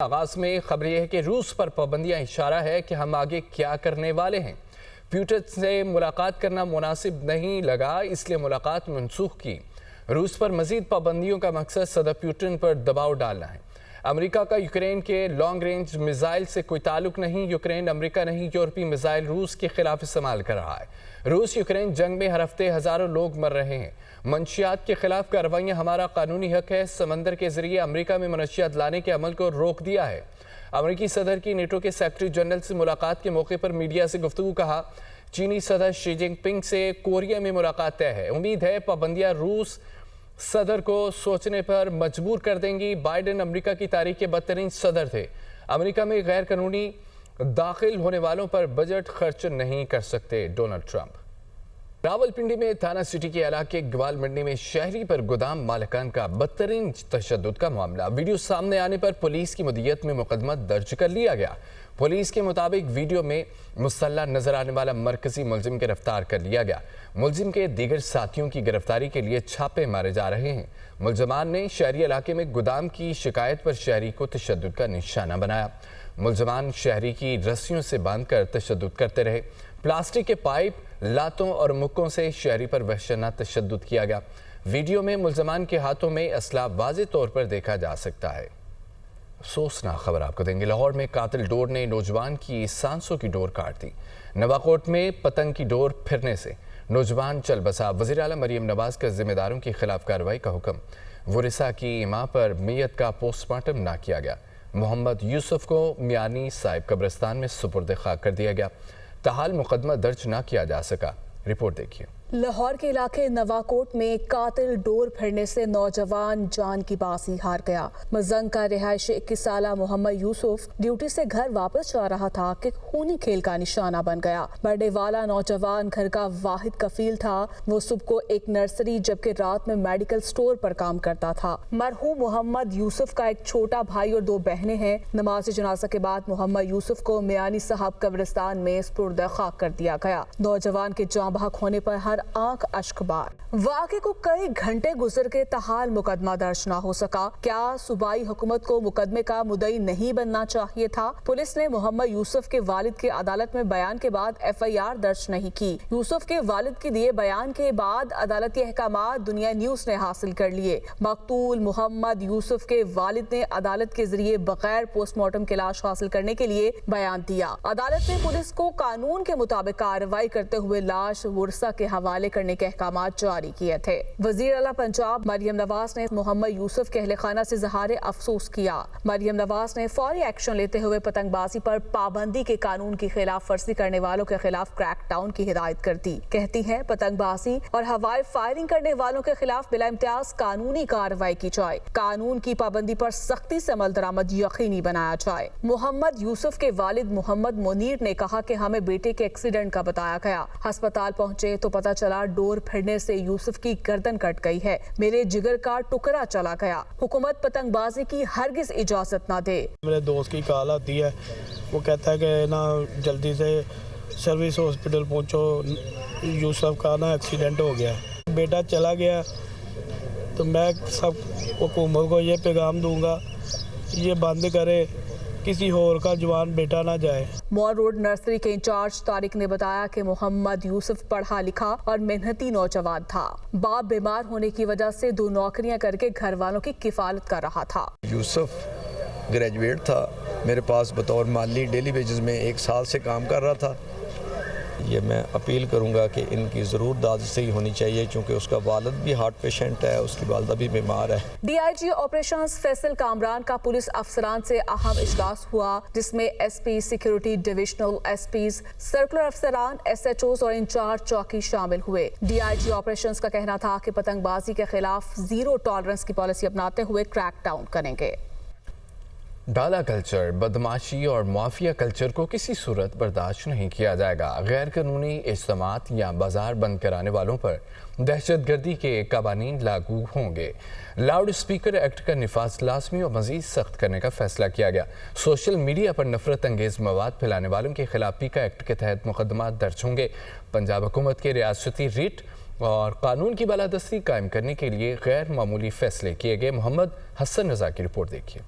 آغاز میں خبر یہ ہے کہ روس پر پابندیاں اشارہ ہے کہ ہم آگے کیا کرنے والے ہیں۔ پیوٹن سے ملاقات کرنا مناسب نہیں لگا، اس لیے ملاقات منسوخ کی۔ روس پر مزید پابندیوں کا مقصد صدر پیوٹن پر دباؤ ڈالنا ہے۔ امریکہ کا یوکرین کے لانگ رینج میزائل سے کوئی تعلق نہیں۔ یوکرین امریکہ نہیں، یورپی میزائل روس کے خلاف استعمال کر رہا ہے۔ روس یوکرین جنگ میں ہر ہفتے ہزاروں لوگ مر رہے ہیں۔ منشیات کے خلاف کارروائیاں ہمارا قانونی حق ہے۔ سمندر کے ذریعے امریکہ میں منشیات لانے کے عمل کو روک دیا ہے۔ امریکی صدر کی نیٹو کے سیکرٹری جنرل سے ملاقات کے موقع پر میڈیا سے گفتگو کہا۔ چینی صدر شی جن پنگ سے کوریا میں ملاقات طے ہے۔ امید ہے پابندیاں روس صدر کو سوچنے پر مجبور کر دیں گی۔ بائیڈن امریکہ کی تاریخ کے بدترین صدر تھے۔ امریکہ میں غیر قانونی داخل ہونے والوں پر بجٹ خرچ نہیں کر سکتے ڈونلڈ ٹرمپ۔ راولپنڈی میں تھانہ سٹی کے علاقے گوال منڈی میں شہری پر گودام مالکان کا بدترین تشدد کا معاملہ۔ ویڈیو سامنے آنے پر پولیس کی مدیریت میں مقدمہ درج کر لیا گیا۔ پولیس کے مطابق ویڈیو میں مسلح نظر آنے والا مرکزی ملزم گرفتار کر لیا گیا۔ ملزم کے دیگر ساتھیوں کی گرفتاری کے لیے چھاپے مارے جا رہے ہیں۔ ملزمان نے شہری علاقے میں گودام کی شکایت پر شہری کو تشدد کا نشانہ بنایا۔ ملزمان شہری کی رسیوں سے باندھ کر تشدد کرتے رہے۔ پلاسٹک کے پائپ، لاتوں اور مکوں سے شہری پر وحشیانہ تشدد کیا گیا۔ ویڈیو میں ملزمان کے ہاتھوں میں اسلحہ واضح طور پر دیکھا جا سکتا ہے۔ افسوسناک خبر آپ کو دیں گے۔ لاہور میں قاتل ڈور نے نوجوان کی سانسوں کی ڈور کاٹ دی۔ نواکوٹ میں پتنگ کی ڈور پھرنے سے نوجوان چل بسا۔ وزیر اعلیٰ مریم نواز کا ذمہ داروں کے خلاف کارروائی کا حکم۔ ورثاء کی ماں پر میت کا پوسٹ مارٹم نہ کیا گیا۔ محمد یوسف کو میانی صاحب قبرستان میں سپرد خاک کر دیا گیا۔ تاحال مقدمہ درج نہ کیا جا سکا۔ رپورٹ دیکھیے۔ لاہور کے علاقے نواکوٹ میں قاتل ڈور پھرنے سے نوجوان جان کی بازی ہار گیا۔ مزنگ کا رہائشی 21 سالہ محمد یوسف ڈیوٹی سے گھر واپس جا رہا تھا کہ خونی کھیل کا نشانہ بن گیا۔ مرنے والا نوجوان گھر کا واحد کفیل تھا۔ وہ صبح کو ایک نرسری جبکہ رات میں میڈیکل سٹور پر کام کرتا تھا۔ مرحوم محمد یوسف کا ایک چھوٹا بھائی اور 2 بہنیں ہیں۔ نماز جنازہ کے بعد محمد یوسف کو میانی صاحب قبرستان میں سپرد خاک کر دیا گیا۔ نوجوان کے جاں بحق ہونے پر ہر آنکھ اشک بار۔ واقعے کو کئی گھنٹے گزر کے تاحال مقدمہ درج نہ ہو سکا۔ کیا صوبائی حکومت کو مقدمے کا مدعی نہیں بننا چاہیے تھا؟ پولیس نے محمد یوسف کے والد کے عدالت میں بیان کے بعد FIR درج نہیں کی۔ یوسف کے والد کے دیے بیان کے بعد عدالتی احکامات دنیا نیوز نے حاصل کر لیے۔ مقتول محمد یوسف کے والد نے عدالت کے ذریعے بغیر پوسٹ مارٹم کی لاش حاصل کرنے کے لیے بیان دیا۔ عدالت نے پولیس کو قانون کے مطابق کارروائی کرتے ہوئے لاش ورثاء کے حوالے کرنے کے احکامات جاری کیے تھے۔ وزیر اعلیٰ پنجاب مریم نواز نے محمد یوسف کے اہل خانہ سے اظہار افسوس کیا۔ مریم نواز نے فوری ایکشن لیتے ہوئے پتنگ بازی پر پابندی کے قانون کی خلاف ورزی کرنے والوں کے خلاف کریک ڈاؤن کی ہدایت کر دی۔ کہتی ہیں پتنگ بازی اور ہوائی فائرنگ کرنے والوں کے خلاف بلا امتیاز قانونی کارروائی کی جائے۔ قانون کی پابندی پر سختی سے عمل درآمد یقینی بنایا جائے۔ محمد یوسف کے والد محمد منیر نے کہا کہ ہمیں بیٹے کے ایکسیڈنٹ کا بتایا گیا۔ ہسپتال پہنچے تو پتہ چلا ڈور پھرنے سے یوسف کی گردن کٹ گئی ہے۔ میرے جگر کا ٹکڑا چلا گیا۔ حکومت پتنگ بازی کی ہرگز اجازت نہ دے۔ میرے دوست کی کال آتی ہے، وہ کہتا ہے کہ نا جلدی سے سروس ہاسپٹل پہنچو، یوسف کا نا ایکسیڈنٹ ہو گیا ہے۔ بیٹا چلا گیا تو میں سب حکومت کو یہ پیغام دوں گا، یہ بند کرے، کسی اور کا جوان بیٹا نہ جائے۔ مال روڈ نرسری کے انچارج طارق نے بتایا کہ محمد یوسف پڑھا لکھا اور محنتی نوجوان تھا۔ باپ بیمار ہونے کی وجہ سے 2 نوکریاں کر کے گھر والوں کی کفالت کر رہا تھا۔ یوسف گریجویٹ تھا، میرے پاس بطور مالی ڈیلی ویجز میں 1 سال سے کام کر رہا تھا۔ یہ میں اپیل کروں گا کہ ان کی ضرور دادرسی ہونی چاہیے، چونکہ اس کا والد بھی ہارٹ پیشنٹ ہے، اس کی والدہ بھی بیمار ہے۔ DIG آپریشنز فیصل کامران کا پولیس افسران سے اہم اجلاس ہوا، جس میں SP security divisional SPs، circular افسران، SHOs اور انچارج چوکی شامل ہوئے۔ DIG آپریشنز کا کہنا تھا کہ پتنگ بازی کے خلاف 0 ٹالرنس کی پالیسی اپناتے ہوئے کریک ڈاؤن کریں گے۔ ڈالا کلچر، بدماشی اور مافیا کلچر کو کسی صورت برداشت نہیں کیا جائے گا۔ غیر قانونی اجتماعات یا بازار بند کرانے والوں پر دہشت گردی کے قوانین لاگو ہوں گے۔ لاؤڈ اسپیکر ایکٹ کا نفاذ لازمی اور مزید سخت کرنے کا فیصلہ کیا گیا۔ سوشل میڈیا پر نفرت انگیز مواد پھیلانے والوں کے خلاف پیکا ایکٹ کے تحت مقدمات درج ہوں گے۔ پنجاب حکومت کے ریاستی ریٹ اور قانون کی بالادستی قائم کرنے کے لیے غیر معمولی فیصلے کیے گئے۔ محمد حسن رضا کی رپورٹ دیکھیے۔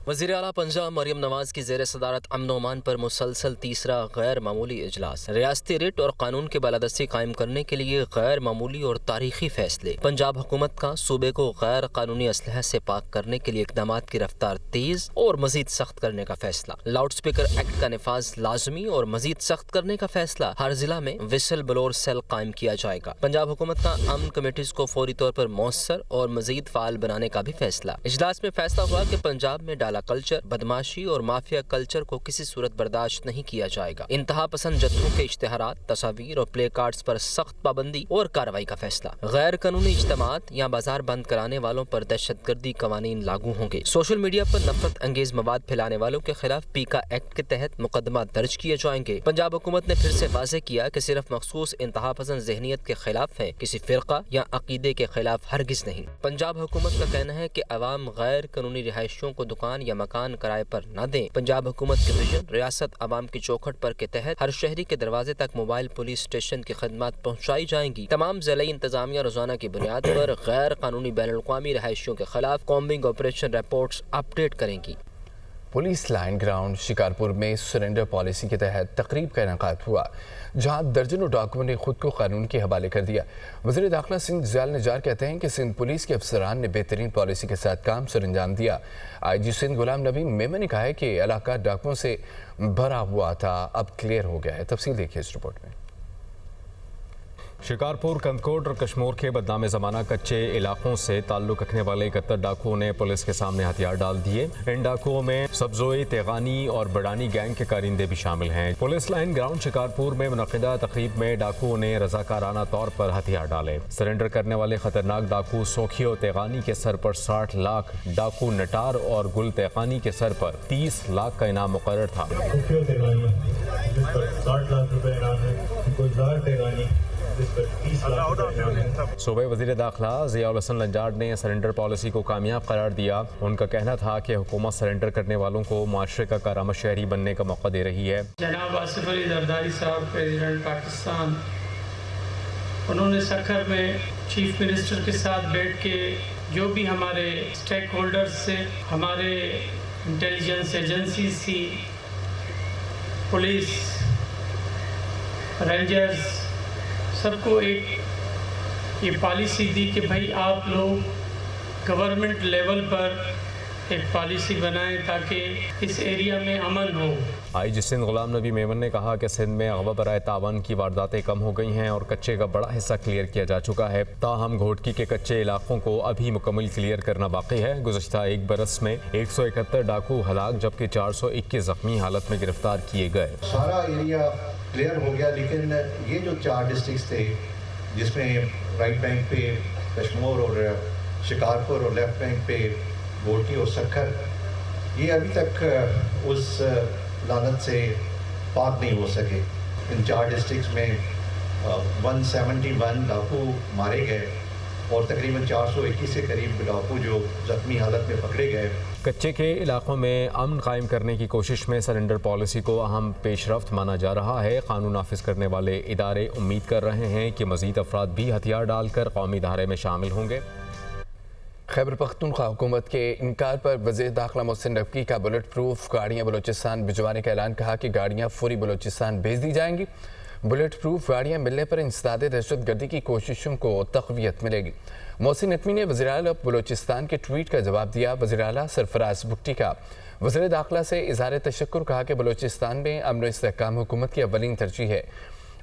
वज़ीर आला पंजाब मरियम नवाज की ज़ेर सदारत अमन अमान पर मुसलसल तीसरा गैर मामूली इजलास। रियासती रिट और कानून की बालादस्ती कायम करने के लिए गैर मामूली और तारीखी फैसले। पंजाब हुकूमत का सूबे को गैर कानूनी असलहा से पाक करने के लिए इक़दामात की रफ्तार तेज़ और मज़ीद सख्त करने का फैसला। लाउड स्पीकर एक्ट का निफाज लाजमी और मज़ीद सख्त करने का फैसला। हर जिला में विसल ब्लोअर सेल कायम किया जाएगा। पंजाब हुकूमत का अमन कमेटीज़ को फौरी तौर पर मौसर और मज़ीद फ़ाल बनाने का भी फैसला। इजलास में फैसला हुआ कि पंजाब में डाला कल्चर, बदमाशी और माफिया कल्चर को किसी सूरत बर्दाश्त नहीं किया जाएगा। इंतहा पसंद जत्थों के इश्तिहारात, तस्वीर और प्ले कार्ड्स पर सख्त पाबंदी और कार्रवाई का फैसला। गैर कानूनी इज्तिमात या बाजार बंद कराने वालों पर दहशतगर्दी कवानीन लागू होंगे। सोशल मीडिया पर नफरत अंगेज मवाद फैलाने वालों के खिलाफ पीका एक्ट के तहत मुकदमा दर्ज किए जाएंगे। पंजाब हुकूमत ने फिर से वाज़ेह किया कि सिर्फ मखसूस इंतहा पसंद ज़हनियत के खिलाफ है, किसी फ़िरका या अकीदे के खिलाफ हरगिज़ नहीं। पंजाब हुकूमत का कहना है कि अवाम गैर कानूनी रिहायशियों को दुकान या मकान किराए पर न दें। पंजाब हुकूमत के विजन रियासत अवाम की चौखट पर के तहत हर शहरी के दरवाजे तक मोबाइल पुलिस स्टेशन की खदमात पहुँचाई जाएंगी। तमाम ज़िला इंतजामिया रोजाना की बुनियाद पर गैर कानूनी बैनुल अक़वामी रिहायशियों के खिलाफ कॉम्बिंग ऑपरेशन रिपोर्ट्स अपडेट करेंगी। पुलिस लाइन ग्राउंड शिकारपुर में सरेंडर पॉलिसी के तहत तकरीब का इनेकाद हुआ, जहां दर्जनों डाकुओं ने खुद को कानून के हवाले कर दिया। वज़ीर दाखिला सिंध ज़ियाल निजार कहते हैं कि सिंध पुलिस के अफसरान ने बेहतरीन पॉलिसी के साथ काम सर अंजाम दिया। IG सिंध गुलाम नबी मेमन ने कहा है कि इलाका डाकुओं से भरा हुआ था, अब क्लियर हो गया है। तफसील देखिए इस रिपोर्ट में। शिकारपुर, कंदकोट और कश्मीर के बदनाम ज़माना कच्चे इलाकों से ताल्लुक़ रखने वाले 71 डाकुओं ने पुलिस के सामने हथियार डाल दिए। इन डाकुओं में सब्जोई, तेगानी और बड़ानी गैंग के कारिंदे भी शामिल हैं। पुलिस लाइन ग्राउंड शिकारपुर में मुनक़िदा तक़रीब में डाकुओं ने रज़ाकाराना तौर पर हथियार डाले। सरेंडर करने वाले खतरनाक डाकू सोखी और तेगानी के सर पर 60 लाख, डाकू नटार और गुल तेगानी के सर पर 30 लाख का इनाम मुकर्रर था। सूबे वज़ीर दाखिला ज़ियाउल हसन लंजाड ने सरेंडर पॉलिसी को कामयाब करार दिया। उनका कहना था कि हुकूमत सरेंडर करने वालों को माशरे का कारामद शहरी बनने का मौका दे रही है। जनाब आसिफ अली जरदारी साहब, प्रेसिडेंट पाकिस्तान, उन्होंने सखर में चीफ मिनिस्टर के साथ बैठ के जो भी हमारे स्टेक होल्डर्स से, हमारे इंटेलिजेंस एजेंसीज थी, पुलिस, रेंजर्स, सबको एक ये पॉलिसी दी कि भाई आप लोग गवर्नमेंट लेवल पर एक पॉलिसी बनाएं ताकि इस एरिया में अमन हो। IG सिंध गुलाम नबी मेमन ने कहा कि सिंध में अगवा बराए तावन की वारदातें कम हो गई हैं और कच्चे का बड़ा हिस्सा क्लियर किया जा चुका है। ताहम घोटकी के कच्चे इलाकों को अभी मुकम्मल क्लियर करना बाकी है। गुज़श्ता एक बरस में 171 डाकू हलाक जबकि 421 ज़ख्मी हालत में गिरफ्तार किए गए। सारा एरिया क्लियर हो गया, लेकिन ये जो 4 डिस्ट्रिक्ट थे जिसमें राइट बैंक पे कश्मीर और शिकारपुर और लेफ्ट बैंक पे घोटकी और सखर, ये अभी तक उस लानत से पाक नहीं हो सके। इन 4 डिस्ट्रिक्ट्स में 171 डाकू मारे गए और तकरीबन 421 से करीब डाकू जो ज़ख्मी हालत में पकड़े गए। कच्चे के इलाकों में अमन कायम करने की कोशिश में सरेंडर पॉलिसी को अहम पेशरफ्त माना जा रहा है। कानून नाफिज करने वाले इदारे उम्मीद कर रहे हैं कि मज़ीद अफराद भी हथियार डालकर कौमी धारे में शामिल होंगे। खैबर पख्तूनख्वा हुकूमत के इनकार पर वज़ीर दाखिला मोहसिन नकवी का बुलेट प्रूफ गाड़ियाँ बलूचिस्तान भिजवाने का ऐलान। कहा कि गाड़ियाँ फौरी बलूचिस्तान भेज दी जाएंगी। बुलेट प्रूफ गाड़ियाँ मिलने पर इंसदाद दहशत गर्दी की कोशिशों को तक़वियत मिलेगी। मोहसिन नकवी ने वज़ीर आला बलूचिस्तान के ट्वीट का जवाब दिया। वज़ीर आला सरफराज भुट्टी का वज़ीर दाखिला से इज़हार तशक्कुर। कहा कि बलूचिस्तान में अमन व इस्तेहकाम हुकूमत की अव्वलीन तरजीह है।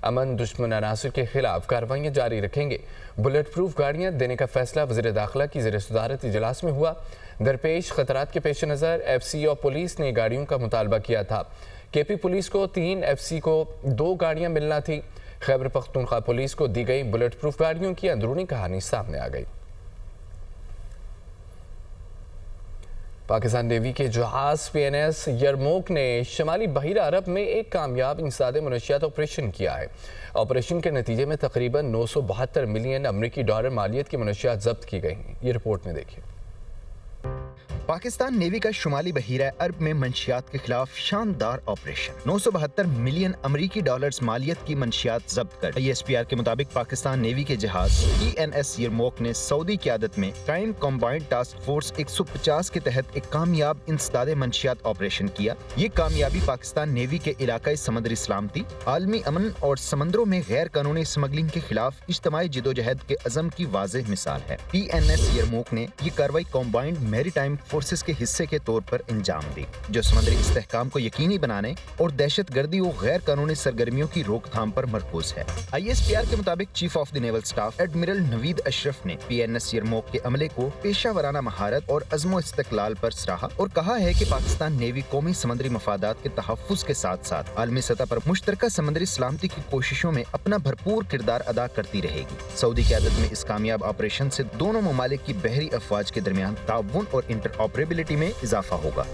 अमन दुश्मन अनासर के खिलाफ कार्रवाइयाँ जारी रखेंगे। बुलेट प्रूफ गाड़ियाँ देने का फैसला वज़ीर दाखिला की ज़ेर सदारत इजलास में हुआ। दरपेश खतरात के पेश नज़र FC और पुलिस ने गाड़ियों का मुतालबा किया था। KP पुलिस को 3, FC को 2 गाड़ियाँ मिलना थी। खैबर पख्तूनख्वा पुलिस को दी गई बुलेट प्रूफ गाड़ियों की अंदरूनी कहानी सामने आ गई। पाकिस्तान नेवी के जहाज PNS यरमोक ने शमाली बहीरा अरब में एक कामयाब इंसदाद मनशियात ऑपरेशन किया है। ऑपरेशन के नतीजे में तकरीबन 972 मिलियन अमरीकी डॉलर मालियत की मनशियात जब्त की गई हैं। ये रिपोर्ट में देखिए। पाकिस्तान नेवी का शुमाली बहीरा अरब में मंशियात के खिलाफ शानदार ऑपरेशन। 972 मिलियन अमरीकी डॉलर्स मालियत की मंशियात जब्त कर। ISPR के मुताबिक पाकिस्तान नेवी के जहाज PNS यरमौक ने सऊदी क़यादत में क्राइम कॉम्बाइंड टास्क फोर्स 150 के तहत एक कामयाब इंसदादे मंशियात ऑपरेशन किया। ये कामयाबी पाकिस्तान नेवी के इलाकाई समंदरी सलामती, आलमी अमन और समंदरों में गैर कानूनी स्मगलिंग के खिलाफ इज्तिमाई जिदोजहद के अज़म की वाज़ेह मिसाल है। PNS यरमौक ने ये कार्रवाई कॉम्बाइंड मैरीटाइम फोर्सेस के हिस्से के तौर पर अंजाम दी, जो समुद्री इस्तेहकाम को यकीनी बनाने और दहशत गर्दी और गैर कानूनी सरगर्मियों की रोकथाम पर मरकूज है। ISPR के मुताबिक chief of the naval staff admiral Naveed Ashraf ने PNS यरमौक के अमले को पेशा वराना महारत और अज़्मो इस्तक़लाल पर सराहा और कहा है कि पाकिस्तान नेवी कौमी समुद्री मफादात के तहफ़्फ़ुज़ के साथ साथ आलमी सतह पर मुश्तरका समुद्री सलामती की कोशिशों में अपना भरपूर किरदार अदा करती रहेगी। सऊदी क़यादत में इस कामयाब ऑपरेशन से दोनों ममालिक की बहरी अफवाज के दरमियान ताउन और इंटरऑपरेबिलिटी में इजाफा होगा।